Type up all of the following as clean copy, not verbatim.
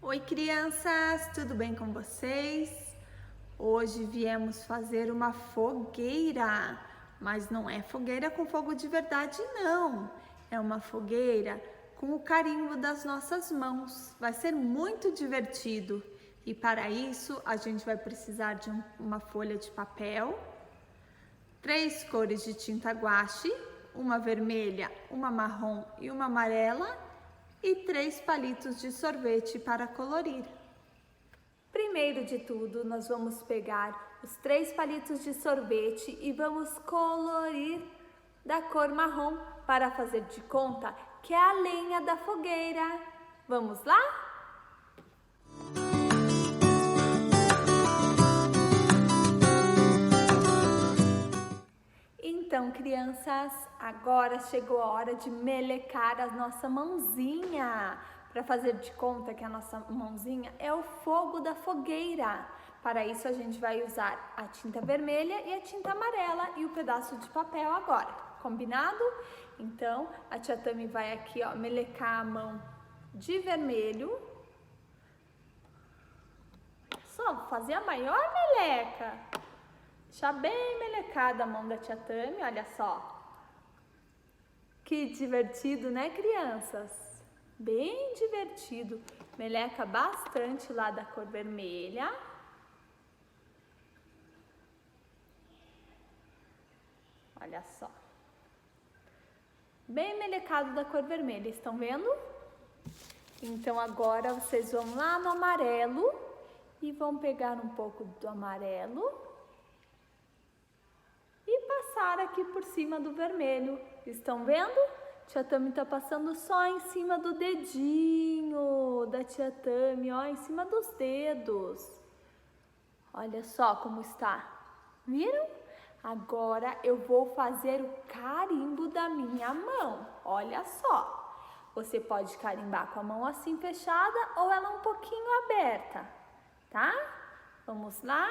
Oi, crianças, tudo bem com vocês? Hoje viemos fazer uma fogueira, mas não é fogueira com fogo de verdade, não. É uma fogueira com o carimbo das nossas mãos. Vai ser muito divertido. E para isso, a gente vai precisar de uma folha de papel, 3 cores de tinta guache, uma vermelha, uma marrom e uma amarela, e 3 palitos de sorvete para colorir. Primeiro de tudo, nós vamos pegar os 3 palitos de sorvete e vamos colorir da cor marrom para fazer de conta que é a lenha da fogueira. Vamos lá? Então, crianças, agora chegou a hora de melecar a nossa mãozinha, para fazer de conta que a nossa mãozinha é o fogo da fogueira. Para isso, a gente vai usar a tinta vermelha e a tinta amarela e o pedaço de papel agora, combinado? Então, a tia Tami vai aqui, ó, melecar a mão de vermelho. Só fazer a maior meleca. Deixar bem melecada a mão da tia Tami, olha só. Que divertido, né, crianças? Bem divertido. Meleca bastante lá da cor vermelha. Olha só. Bem melecado da cor vermelha, estão vendo? Então agora vocês vão lá no amarelo e vão pegar um pouco do amarelo passar aqui por cima do vermelho. Estão vendo? Tia Tami tá passando só em cima do dedinho da tia Tami, ó, em cima dos dedos. Olha só como está. Viram? Agora eu vou fazer o carimbo da minha mão. Olha só. Você pode carimbar com a mão assim fechada ou ela um pouquinho aberta, tá? Vamos lá?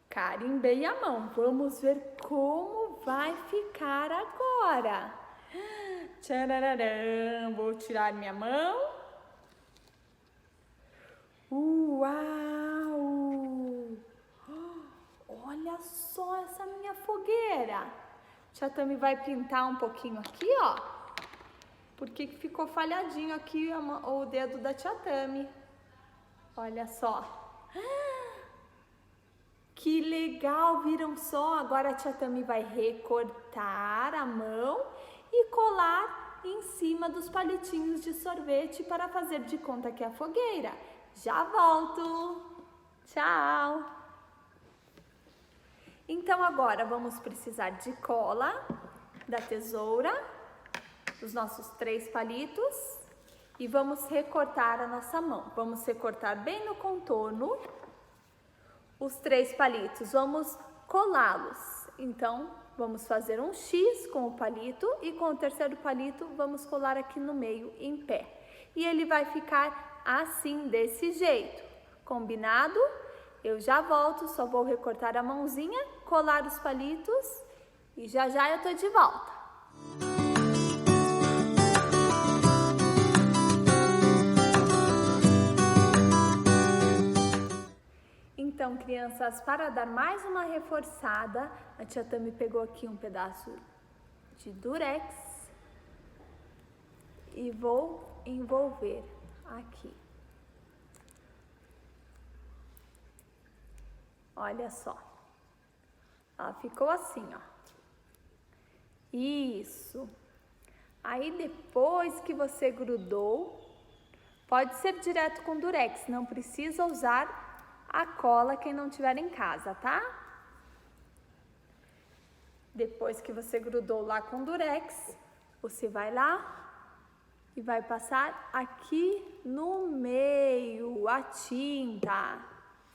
Carimbei a mão, vamos ver como vai ficar agora. Tchararam, vou tirar minha mão. Uau! Olha só essa minha fogueira. Tia Tami vai pintar um pouquinho aqui, ó. Porque ficou falhadinho aqui o dedo da tia Tami. Olha só. Que legal, viram só? Agora a tia Tami vai recortar a mão e colar em cima dos palitinhos de sorvete para fazer de conta que é a fogueira. Já volto! Tchau! Então agora vamos precisar de cola, da tesoura, dos nossos 3 palitos e vamos recortar a nossa mão. Vamos recortar bem no contorno. Os 3 palitos, vamos colá-los. Então, vamos fazer um X com o palito e com o terceiro palito vamos colar aqui no meio em pé. E ele vai ficar assim, desse jeito. Combinado? Eu já volto, só vou recortar a mãozinha, colar os palitos e já já eu tô de volta. Então, crianças, para dar mais uma reforçada, a tia Tami pegou aqui um pedaço de durex e vou envolver aqui. Olha só. Ela ficou assim, ó. Isso. Aí, depois que você grudou, pode ser direto com durex, não precisa usar a cola quem não tiver em casa, tá? Depois que você grudou lá com durex, você vai lá e vai passar aqui no meio a tinta.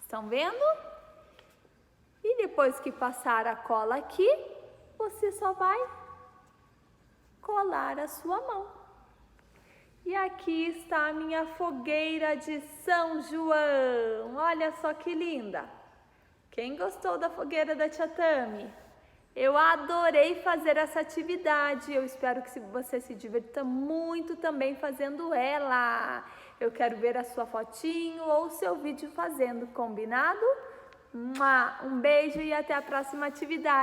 Estão vendo? E depois que passar a cola aqui, você só vai colar a sua mão. E aqui está a minha fogueira de São João. Olha só que linda. Quem gostou da fogueira da tia Tami? Eu adorei fazer essa atividade. Eu espero que você se divirta muito também fazendo ela. Eu quero ver a sua fotinho ou o seu vídeo fazendo, combinado? Um beijo e até a próxima atividade.